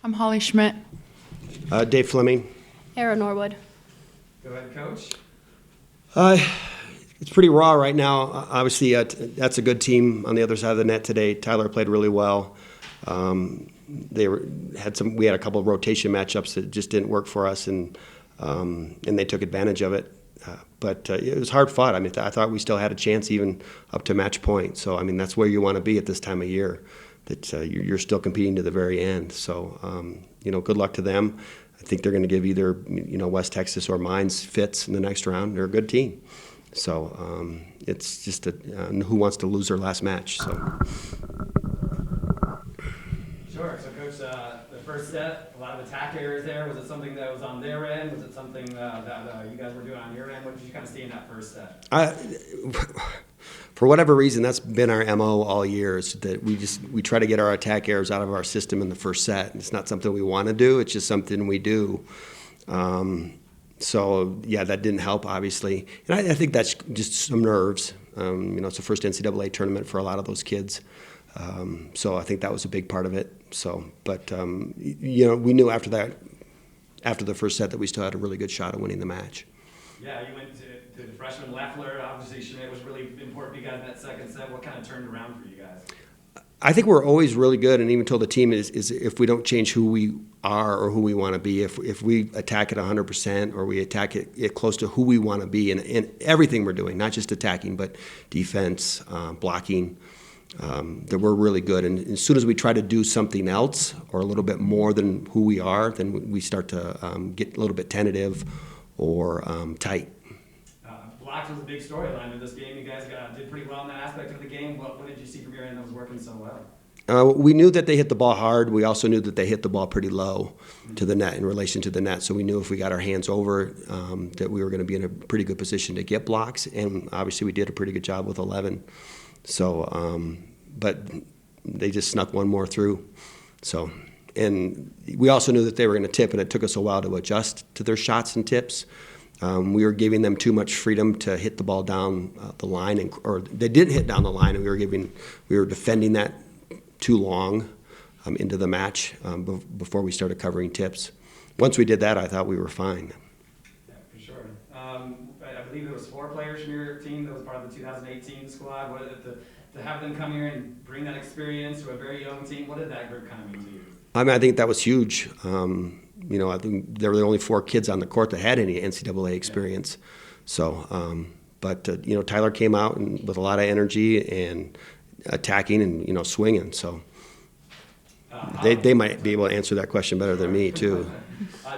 I'm Holly Schmidt. Dave Fleming. Aaron Norwood. Go ahead, Coach. It's pretty raw right now. Obviously, that's a good team on the other side of the net today. Tyler played really well. We had a couple of rotation matchups that just didn't work for us, and they took advantage of it. But it was hard fought. I mean, I thought we still had a chance even up to match point. So, I mean, that's where you want to be at this time of year, that you're still competing to the very end. So, good luck to them. I think they're going to give either, West Texas or Mines fits in the next round. They're a good team. So it's just who wants to lose their last match. So. Sure. So, Coach, the first set, a lot of attack errors there. Was it something that was on their end? Was it something that you guys were doing on your end? What did you kind of see in that first set? For whatever reason, that's been our MO all year, is that we try to get our attack errors out of our system in the first set. It's not something we want to do. It's just something we do. So, yeah, that didn't help, obviously. And I think that's just some nerves. It's the first NCAA tournament for a lot of those kids. So I think that was a big part of it. So, but, we knew after the first set that we still had a really good shot of winning the match. Yeah, you went to the freshman Leffler. Obviously, Schmidt was really important for you guys in that second set. What kind of turned around for you guys? I think we're always really good, and even told the team is if we don't change who we are or who we want to be, if we attack it 100% or we attack it close to who we want to be in everything we're doing, not just attacking, but defense, blocking, that we're really good. And as soon as we try to do something else or a little bit more than who we are, then we start to get a little bit tentative or tight. Blocks was a big storyline of this game. You guys did pretty well in that aspect of the game. What did you see from your end that was working so well? We knew that they hit the ball hard. We also knew that they hit the ball pretty low to the net, in relation to the net. So we knew if we got our hands over that we were going to be in a pretty good position to get blocks. And obviously we did a pretty good job with 11. So, but they just snuck one more through. So, and we also knew that they were going to tip, and it took us a while to adjust to their shots and tips. We were giving them too much freedom to hit the ball down the line, or they didn't hit down the line, and we were defending that too long into the match before we started covering tips. Once we did that, I thought we were fine. Yeah, for sure. I believe there was 4 players from your team that was part of the 2018 squad. What did to have them come here and bring that experience to a very young team? What did that group kind of mean to you? I think that was huge. I think there were the only 4 kids on the court that had any NCAA experience. So, but Tyler came out with a lot of energy and attacking and swinging. So they might be able to answer that question better than me too.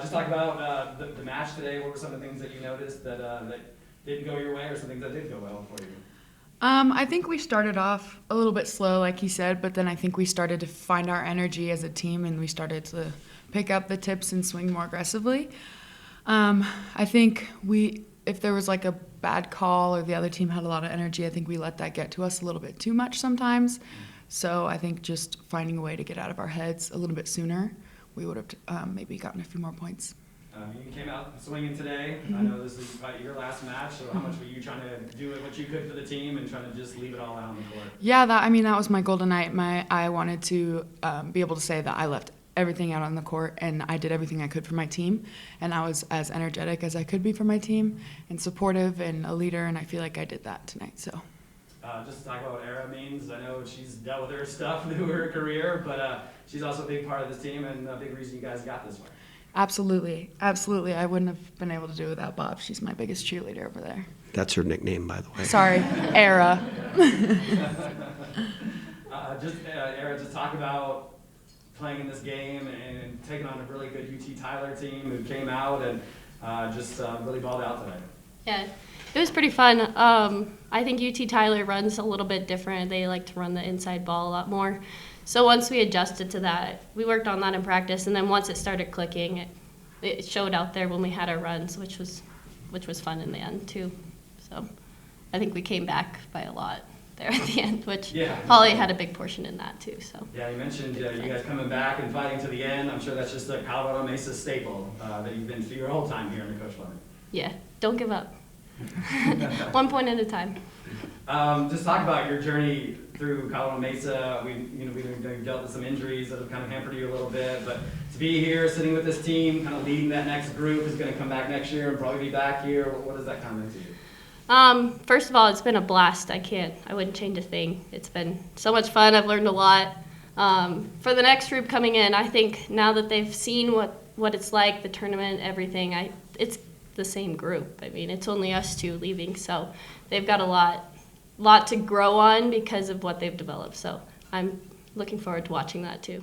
Just talk about the match today. What were some of the things that you noticed that didn't go your way, or some things that did go well for you? I think we started off a little bit slow, like he said, but then I think we started to find our energy as a team, and we started to pick up the tips and swing more aggressively. I think if there was like a bad call or the other team had a lot of energy, I think we let that get to us a little bit too much sometimes. So I think just finding a way to get out of our heads a little bit sooner, we would have maybe gotten a few more points. You came out swinging today. Mm-hmm. I know this is your last match, so how much were you trying to do what you could for the team and trying to just leave it all out on the court? Yeah, that was my goal tonight. I wanted to be able to say that I left everything out on the court, and I did everything I could for my team, and I was as energetic as I could be for my team and supportive and a leader, and I feel like I did that tonight. So. Just to talk about what Era means, I know she's dealt with her stuff through her career, but she's also a big part of this team and a big reason you guys got this far. Absolutely. I wouldn't have been able to do it without Bob. She's my biggest cheerleader over there. That's her nickname, by the way. Sorry, Era. Era, just talk about playing in this game and taking on a really good UT Tyler team who came out and really balled out tonight. Yeah, it was pretty fun. I think UT Tyler runs a little bit different. They like to run the inside ball a lot more. So once we adjusted to that, we worked on that in practice, and then once it started clicking, it showed out there when we had our runs, which was fun in the end too. So I think we came back by a lot there at the end, which Holly had a big portion in that too. So yeah, you mentioned you guys coming back and fighting to the end. I'm sure that's just a Colorado Mesa staple that you've been through your whole time here in the Coach Fleming. Yeah, don't give up. 1 point at a time. Just talk about your journey through Colorado Mesa. We've dealt with some injuries that have kind of hampered you a little bit, but to be here, sitting with this team, kind of leading that next group, is going to come back next year and probably be back here. What does that kind of mean to you? First of all, it's been a blast. I wouldn't change a thing. It's been so much fun. I've learned a lot. For the next group coming in, I think now that they've seen what it's like, the tournament, everything, it's the same group. I mean, it's only us two leaving, so they've got a lot to grow on because of what they've developed. So I'm looking forward to watching that too.